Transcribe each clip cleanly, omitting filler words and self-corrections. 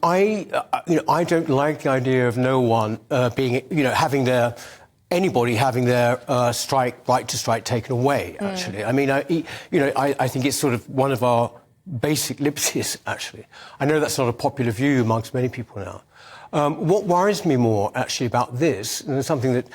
I don't like the idea of no one anybody having their right to strike taken away. Actually, I mean, I think it's sort of one of our basic liberties. Actually, I know that's not a popular view amongst many people now. What worries me more actually about this, and it's something that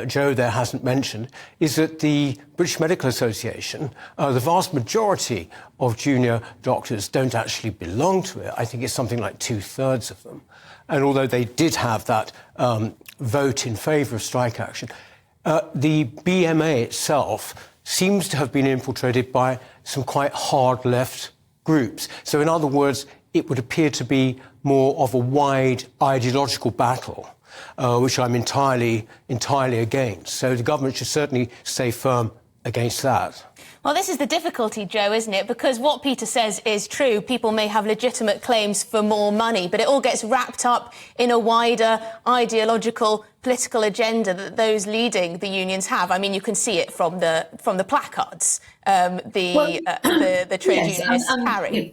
Jo there hasn't mentioned, is that the British Medical Association, the vast majority of junior doctors don't actually belong to it. I think it's something like 2/3 of them. And although they did have that vote in favour of strike action, the BMA itself seems to have been infiltrated by some quite hard left groups. So in other words, it would appear to be more of a wide ideological battle, which I'm entirely against. So the government should certainly stay firm against that. Well, this is the difficulty, Jo, isn't it? Because what Peter says is true. People may have legitimate claims for more money, but it all gets wrapped up in a wider ideological political agenda that those leading the unions have. I mean, you can see it from the placards the trade unionists carry.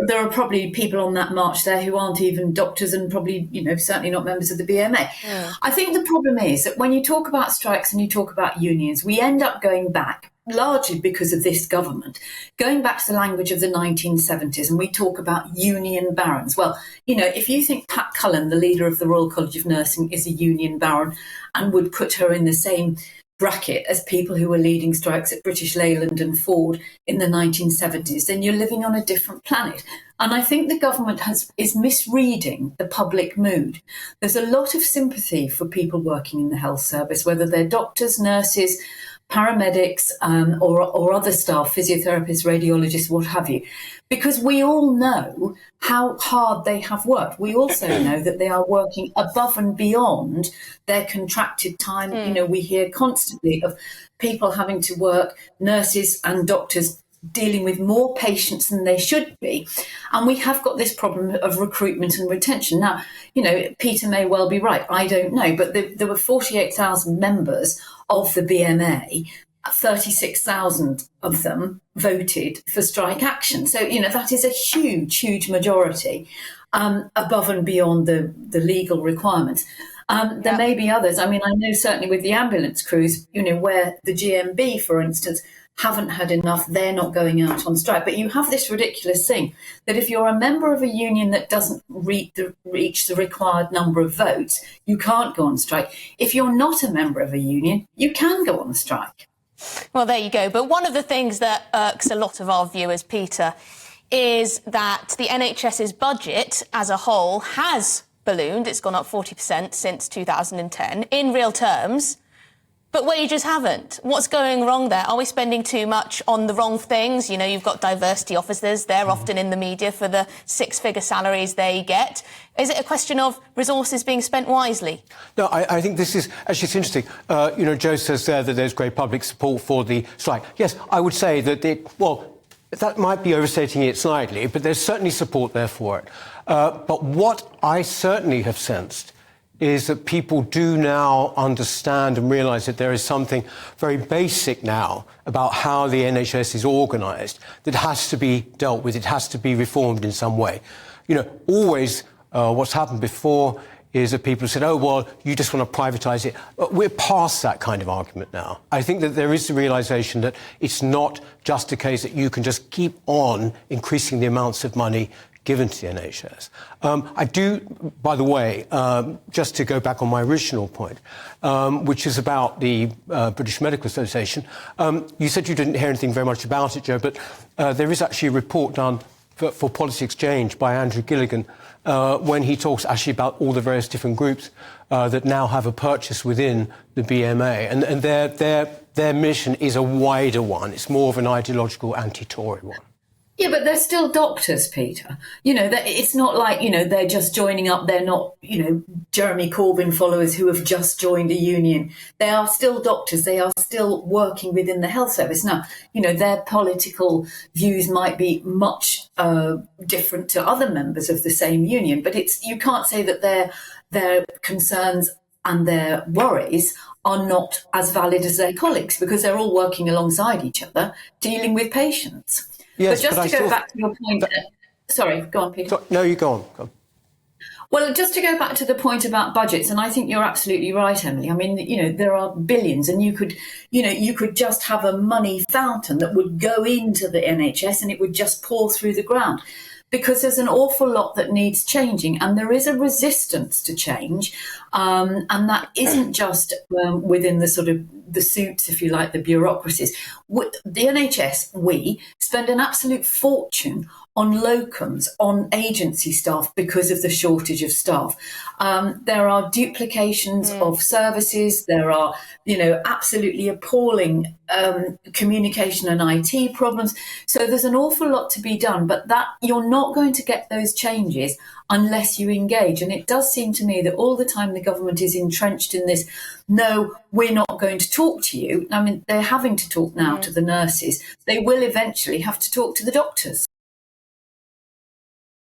There are probably people on that march there who aren't even doctors and probably, certainly not members of the BMA. Yeah. I think the problem is that when you talk about strikes and you talk about unions, we end up going back, largely because of this government, going back to the language of the 1970s, and we talk about union barons. Well, if you think Pat Cullen, the leader of the Royal College of Nursing, is a union baron and would put her in the same bracket as people who were leading strikes at British Leyland and Ford in the 1970s, then you're living on a different planet. And I think the government is misreading the public mood. There's a lot of sympathy for people working in the health service, whether they're doctors, nurses, paramedics, or other staff, physiotherapists, radiologists, what have you, because we all know how hard they have worked. We also know that they are working above and beyond their contracted time. We hear constantly of people having to work, nurses and doctors dealing with more patients than they should be. And we have got this problem of recruitment and retention. Now, Peter may well be right. I don't know. But there were 48,000 members of the BMA. 36,000 of them voted for strike action. So, that is a huge, huge majority above and beyond the legal requirements. There may be others. I mean, I know certainly with the ambulance crews, where the GMB, for instance, haven't had enough, they're not going out on strike. But you have this ridiculous thing that if you're a member of a union that doesn't reach the required number of votes, you can't go on strike. If you're not a member of a union, you can go on strike. Well, there you go. But one of the things that irks a lot of our viewers, Peter, is that the NHS's budget as a whole has ballooned. It's gone up 40% since 2010 in real terms. But wages haven't. What's going wrong there? Are we spending too much on the wrong things? You've got diversity officers. They're often in the media for the six-figure salaries they get. Is it a question of resources being spent wisely? No, I think this is actually it's interesting. Jo says there that there's great public support for the strike. Yes, I would say that that might be overstating it slightly, but there's certainly support there for it. But what I certainly have sensed is that people do now understand and realise that there is something very basic now about how the NHS is organised that has to be dealt with. It has to be reformed in some way. Always what's happened before is that people have said, oh, well, you just want to privatise it. We're past that kind of argument now. I think that there is the realisation that it's not just a case that you can just keep on increasing the amounts of money given to the NHS. I do, by the way, just to go back on my original point, which is about the British Medical Association, you said you didn't hear anything very much about it, Jo, but there is actually a report done for Policy Exchange by Andrew Gilligan when he talks actually about all the various different groups that now have a purchase within the BMA. And their mission is a wider one. It's more of an ideological anti-Tory one. Yeah, but they're still doctors, Peter. It's not like, they're just joining up. They're not, Jeremy Corbyn followers who have just joined a union. They are still doctors. They are still working within the health service. Now, their political views might be much different to other members of the same union, but you can't say that their concerns and their worries are not as valid as their colleagues because they're all working alongside each other, dealing with patients. Yes, but just to go back to your point, Sorry, go on, Peter. No, you go on. Go on. Well, just to go back to the point about budgets, and I think you're absolutely right, Emily. I mean, there are billions, and you could just have a money fountain that would go into the NHS and it would just pour through the ground, because there's an awful lot that needs changing, and there is a resistance to change, and that isn't just within the sort of the suits, if you like, the bureaucracies. The NHS, we spend an absolute fortune on locums, on agency staff, because of the shortage of staff. There are duplications of services. There are, absolutely appalling communication and IT problems. So there's an awful lot to be done, but that you're not going to get those changes unless you engage. And it does seem to me that all the time the government is entrenched in this, no, we're not going to talk to you. I mean, they're having to talk now to the nurses. They will eventually have to talk to the doctors.